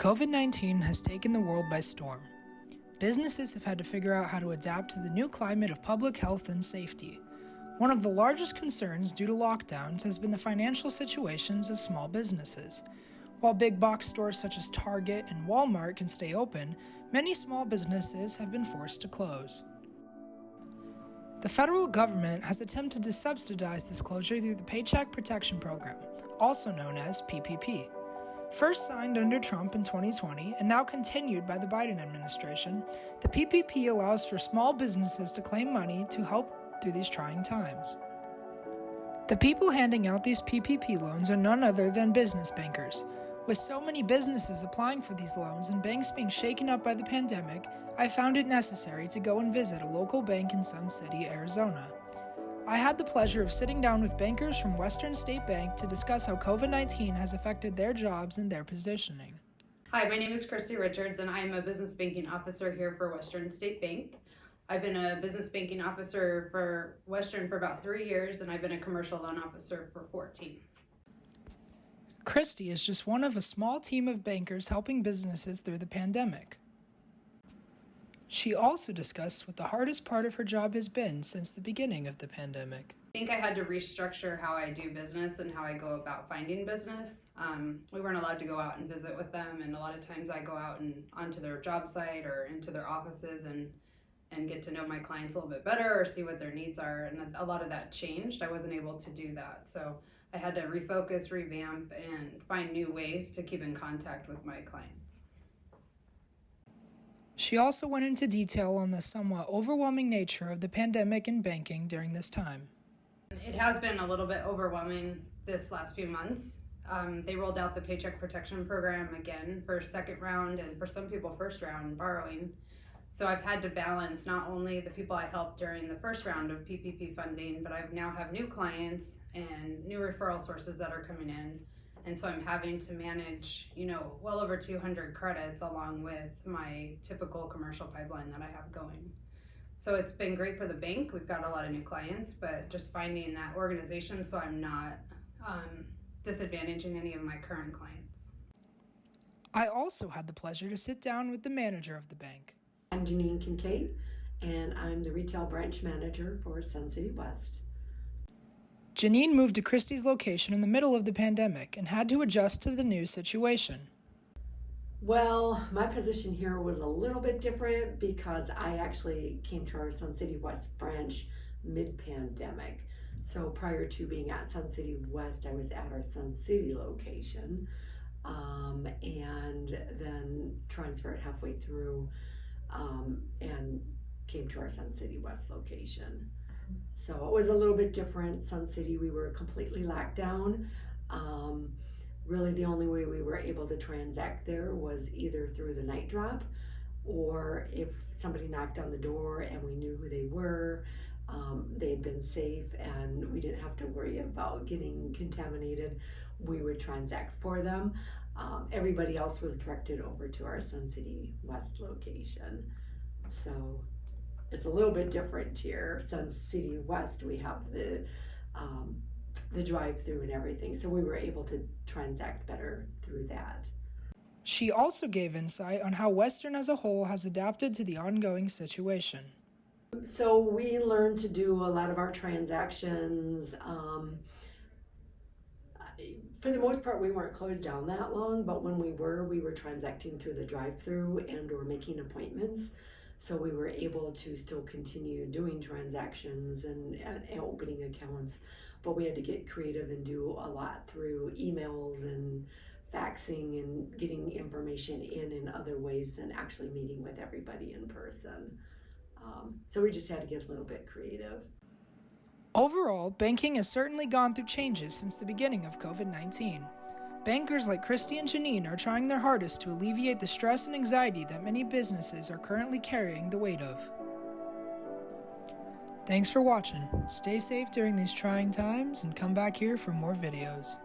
COVID-19 has taken the world by storm. Businesses have had to figure out how to adapt to the new climate of public health and safety. One of the largest concerns due to lockdowns has been the financial situations of small businesses. While big box stores such as Target and Walmart can stay open, many small businesses have been forced to close. The federal government has attempted to subsidize this closure through the Paycheck Protection Program, also known as PPP. First signed under Trump in 2020 and now continued by the Biden administration, the PPP allows for small businesses to claim money to help through these trying times. The people handing out these PPP loans are none other than business bankers. With so many businesses applying for these loans and banks being shaken up by the pandemic, I found it necessary to go and visit a local bank in Sun City, Arizona. I had the pleasure of sitting down with bankers from Western State Bank to discuss how COVID-19 has affected their jobs and their positioning. Hi, my name is Christy Richards and I am a business banking officer here for Western State Bank. I've been a business banking officer for Western for about 3 years and I've been a commercial loan officer for 14. Christy is just one of a small team of bankers helping businesses through the pandemic. She also discussed what the hardest part of her job has been since the beginning of the pandemic. I think I had to restructure how I do business and how I go about finding business. We weren't allowed to go out and visit with them, and a lot of times I go out and onto their job site or into their offices and get to know my clients a little bit better or see what their needs are, and a lot of that changed. I wasn't able to do that, so I had to refocus, revamp, and find new ways to keep in contact with my clients. She also went into detail on the somewhat overwhelming nature of the pandemic in banking during this time. It has been a little bit overwhelming this last few months. They rolled out the Paycheck Protection Program again for second round and for some people first round borrowing. So I've had to balance not only the people I helped during the first round of PPP funding, but I now have new clients and new referral sources that are coming in. And so I'm having to manage, well over 200 credits along with my typical commercial pipeline that I have going. So it's been great for the bank. We've got a lot of new clients, but just finding that organization so I'm not disadvantaging any of my current clients. I also had the pleasure to sit down with the manager of the bank. I'm Janice Kincaid, and I'm the retail branch manager for Sun City West. Janine moved to Christy's location in the middle of the pandemic and had to adjust to the new situation. Well, my position here was a little bit different because I actually came to our Sun City West branch mid-pandemic. So prior to being at Sun City West, I was at our Sun City location, and then transferred halfway through and came to our Sun City West location. So it was a little bit different. Sun City, we were completely locked down. Really the only way we were able to transact there was either through the night drop, or if somebody knocked on the door and we knew who they were, they'd been safe and we didn't have to worry about getting contaminated, we would transact for them. Everybody else was directed over to our Sun City West location. So it's a little bit different here. Sun City West, we have the drive-through and everything, so we were able to transact better through that. She also gave insight on how Western as a whole has adapted to the ongoing situation. So we learned to do a lot of our transactions. For the most part, we weren't closed down that long, but when we were transacting through the drive-through and or making appointments. So we were able to still continue doing transactions and opening accounts, but we had to get creative and do a lot through emails and faxing and getting information in other ways than actually meeting with everybody in person. So we just had to get a little bit creative. Overall, banking has certainly gone through changes since the beginning of COVID-19. Bankers like Christy and Janine are trying their hardest to alleviate the stress and anxiety that many businesses are currently carrying the weight of. Thanks for watching. Stay safe during these trying times and come back here for more videos.